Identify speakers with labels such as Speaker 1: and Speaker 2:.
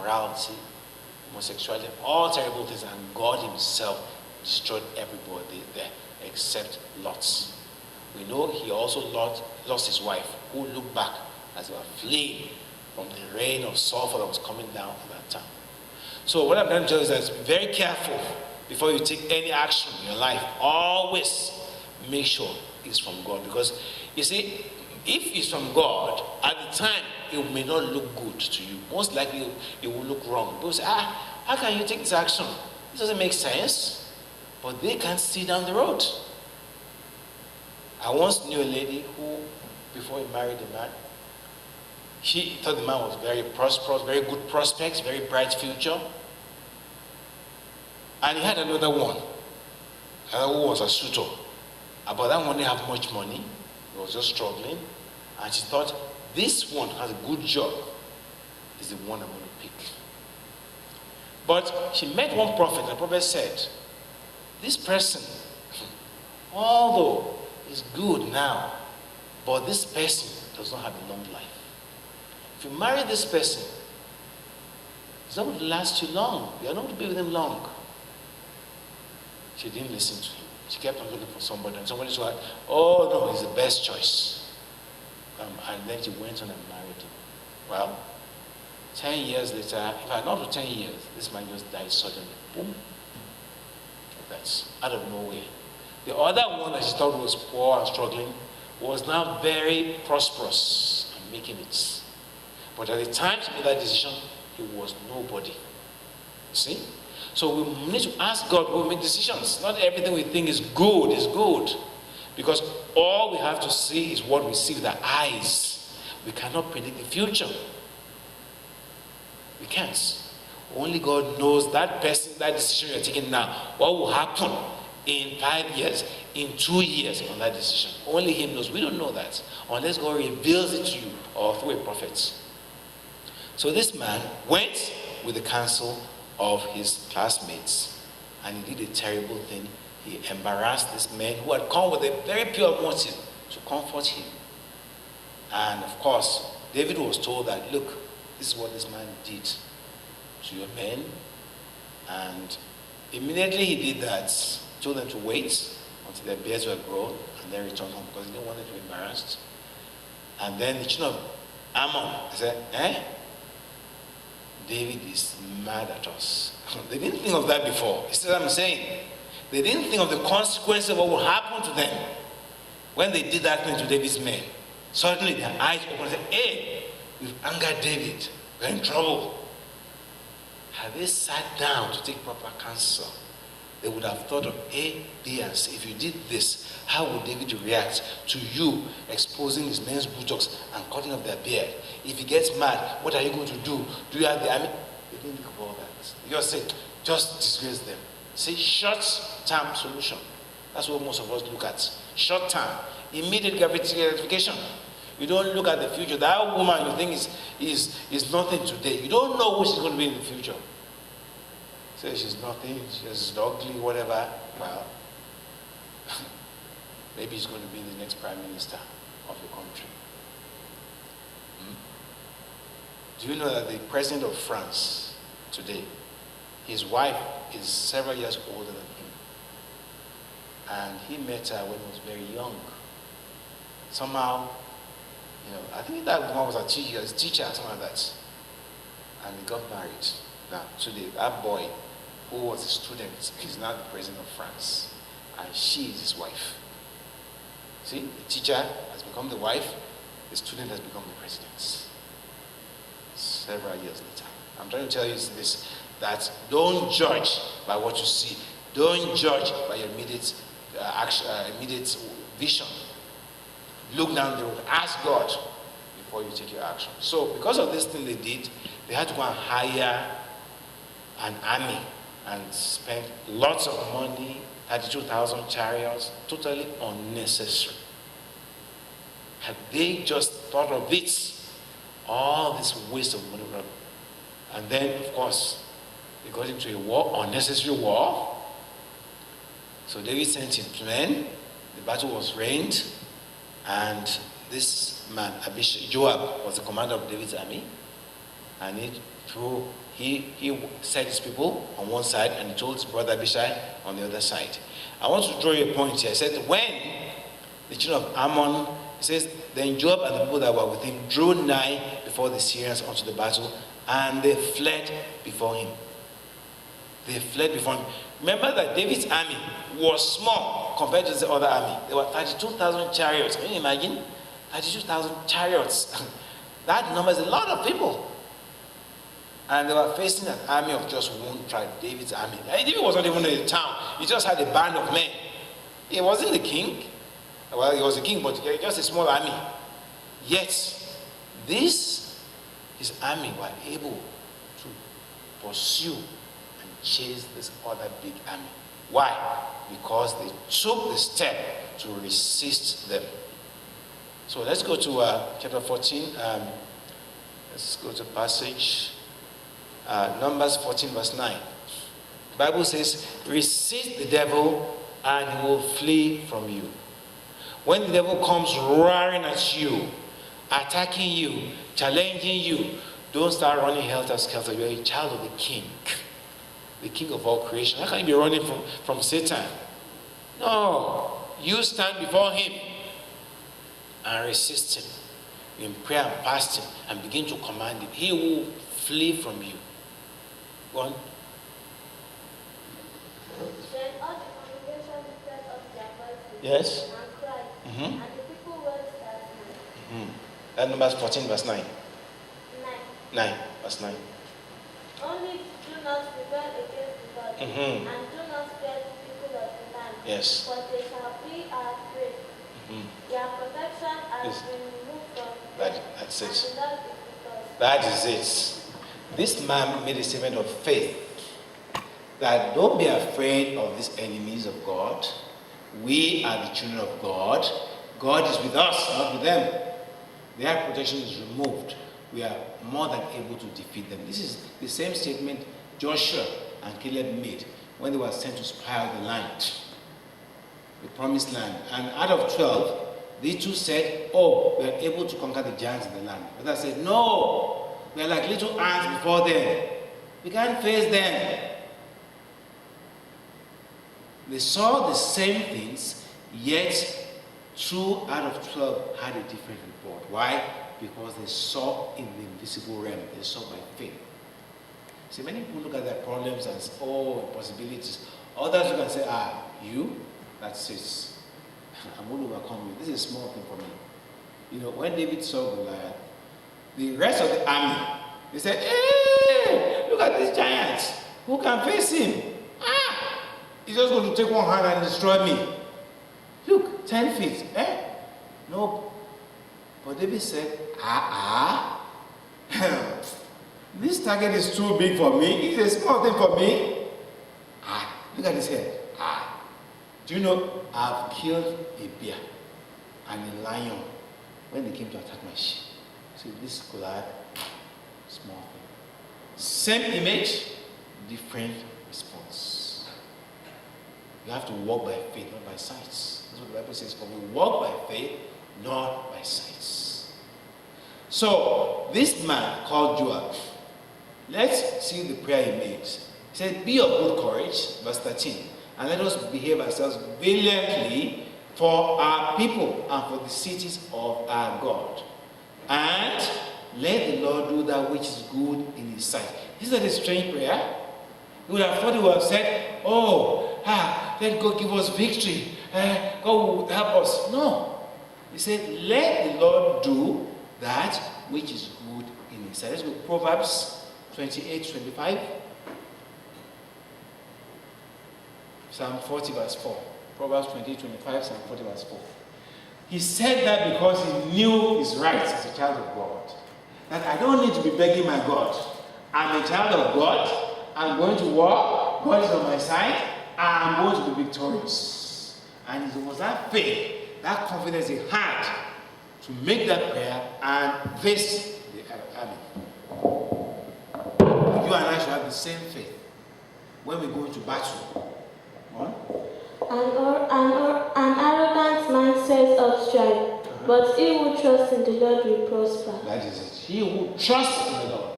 Speaker 1: immorality, homosexuality, all terrible things, and God himself destroyed everybody there except Lot. We know he also lost his wife, who looked back as they were fleeing from the rain of sulfur that was coming down at that time. So what I'm trying to tell you is that be very careful before you take any action in your life. Always make sure it's from God. Because, you see, if it's from God, at the time, it may not look good to you. Most likely, it will look wrong. People say, how can you take this action? This doesn't make sense. But they can't see down the road. I once knew a lady who, before he married a man, she thought the man was very prosperous, very good prospects, very bright future. And he had another one. Another one was a suitor. But that one didn't have much money. He was just struggling. And she thought, this one has a good job. Is the one I'm going to pick. But she met one prophet, and the prophet said, this person, although is good now, but this person does not have a long life. If you marry this person, it's not going to last you long. You are not going to be with him long. She didn't listen to him. She kept on looking for somebody, and somebody said, oh no, he's the best choice. And then she went on and married him. Well, 10 years later, in fact, not for 10 years, this man just died suddenly. Boom. That's out of nowhere. The other one that she thought was poor and struggling was now very prosperous and making it. But at the time she made that decision, he was nobody. See? So we need to ask God when we make decisions. Not everything we think is good is good. Because all we have to see is what we see with our eyes. We cannot predict the future. We can't. Only God knows that person, that decision you're taking now, what will happen in 5 years, in 2 years on that decision. Only him knows. We don't know that unless God reveals it to you or through a prophet. So this man went with the counsel of his classmates, and he did a terrible thing. He embarrassed this man who had come with a very pure motive to comfort him. And of course, David was told that, look, this is what this man did to your men. And immediately he did that, told them to wait until their beards were grown and then return home because he didn't want them to be embarrassed. And then the children of Ammon said, David is mad at us. They didn't think of that before. It's what I'm saying. They didn't think of the consequences of what would happen to them when they did that thing to David's men. Suddenly their eyes opened and said, hey, we've angered David. We're in trouble. Had they sat down to take proper counsel, they would have thought of A, B, and C. If you did this, how would David react to you exposing his men's buttocks and cutting off their beard? If he gets mad, what are you going to do? Do you have the army? They didn't think of all that. They just said, just disgrace them. See, short-term solution. That's what most of us look at. Short-term, immediate gratification. You don't look at the future. That woman you think is nothing today. You don't know who she's going to be in the future. Say she's nothing, she's ugly, whatever. Well, maybe she's going to be the next prime minister of the country. Do you know that the president of France today, his wife is several years older than him? And he met her when he was very young. Somehow, I think that woman was a teacher, or something like that. And they got married. Now, today, that boy who was a student is now the president of France. And she is his wife. See, the teacher has become the wife, the student has become the president. Several years later. I'm trying to tell you this, that don't judge by what you see. Don't judge by your immediate immediate vision. Look down the road. Ask God before you take your action. So because of this thing they did, they had to go and hire an army and spend lots of money, 32,000 chariots, totally unnecessary. Had they just thought of it, all this waste of money. And then, of course, they got into a war, unnecessary war. So David sent his men. The battle was reigned. And this man, Joab, was the commander of David's army. And he set his people on one side and he told his brother Abishai on the other side. I want to draw you a point here. I said, when the children of Ammon, it says, then Joab and the people that were with him drew nigh before the Syrians unto the battle, and they fled before him. They fled before him. Remember that David's army was small compared to the other army. There were 32,000 chariots. Can you imagine? 32,000 chariots. That number is a lot of people. And they were facing an army of just one tribe, David's army. David was not even in the town. He just had a band of men. He wasn't the king. Well, he was the king, but just a small army. Yet, his army were able to pursue and chase this other big army. Why? Because they took the step to resist them. So let's go to chapter 14. Let's go to passage. Numbers 14 verse 9. The Bible says, resist the devil and he will flee from you. When the devil comes roaring at you, attacking you, challenging you, don't start running helter-skelter. You're a child of the king of all creation. How can you be running from Satan? No, you stand before him and resist him in prayer and fasting and begin to command him. He will flee from you. Go on.
Speaker 2: Then all the congregation lifted up their voices
Speaker 1: Yes.
Speaker 2: and cried, and the people went that
Speaker 1: That Numbers 14 verse 9.
Speaker 2: 9.
Speaker 1: Verse 9.
Speaker 2: Only do not rebel against the Lord, and do not spare the people of the land,
Speaker 1: Yes.
Speaker 2: for they shall be our prey. Their protection has been removed from them,
Speaker 1: That's
Speaker 2: and
Speaker 1: it.
Speaker 2: the Lord is with us.
Speaker 1: That is it. This man made a statement of faith that don't be afraid of these enemies of God. We are the children of God. God is with us, not with them. Their protection is removed. We are more than able to defeat them. This is the same statement Joshua and Caleb made when they were sent to spy out the land, the promised land. And out of 12, these two said, oh, we are able to conquer the giants in the land. But I said, no, we are like little ants before them. We can't face them. They saw the same things, yet 2 out of 12 had a different report. Why? Because they saw in the invisible realm. They saw by faith. See, many people look at their problems as, possibilities. Others look and say, you? That's it. I'm going to overcome you. This is a small thing for me. You know, when David saw Goliath, the rest of the army, they said, hey, look at these giants. Who can face him? He's just going to take one hand and destroy me. Look, 10 feet. Nope. But David said, this target is too big for me. It's a small thing for me. Look at his head. Do you know, I've killed a bear and a lion when they came to attack my sheep. See, this Goliath, small thing. Same image, different response. You have to walk by faith, not by sights. That's what the Bible says. For we walk by faith, not by sights. So, this man called Joab, let's see the prayer he made. He said, be of good courage, verse 13, and let us behave ourselves valiantly for our people and for the cities of our God. And let the Lord do that which is good in his sight. This is not a strange prayer. You would have thought he would have said, let God give us victory. God will help us. No. He said, let the Lord do that which is good in his sight. Let's go to Proverbs 28:25. Psalm 40 verse 4. Proverbs 28:25, Psalm 40 verse 4. He said that because he knew his rights as a child of God. That I don't need to be begging my God. I'm a child of God. I'm going to war. God is on my side. I'm going to be victorious. And it was that faith, that confidence he had to make that prayer and face the army. You and I should have the same faith when we go into battle.
Speaker 2: An arrogant man says of strife, but he who trusts in the Lord will prosper.
Speaker 1: That is it. He who trusts in the Lord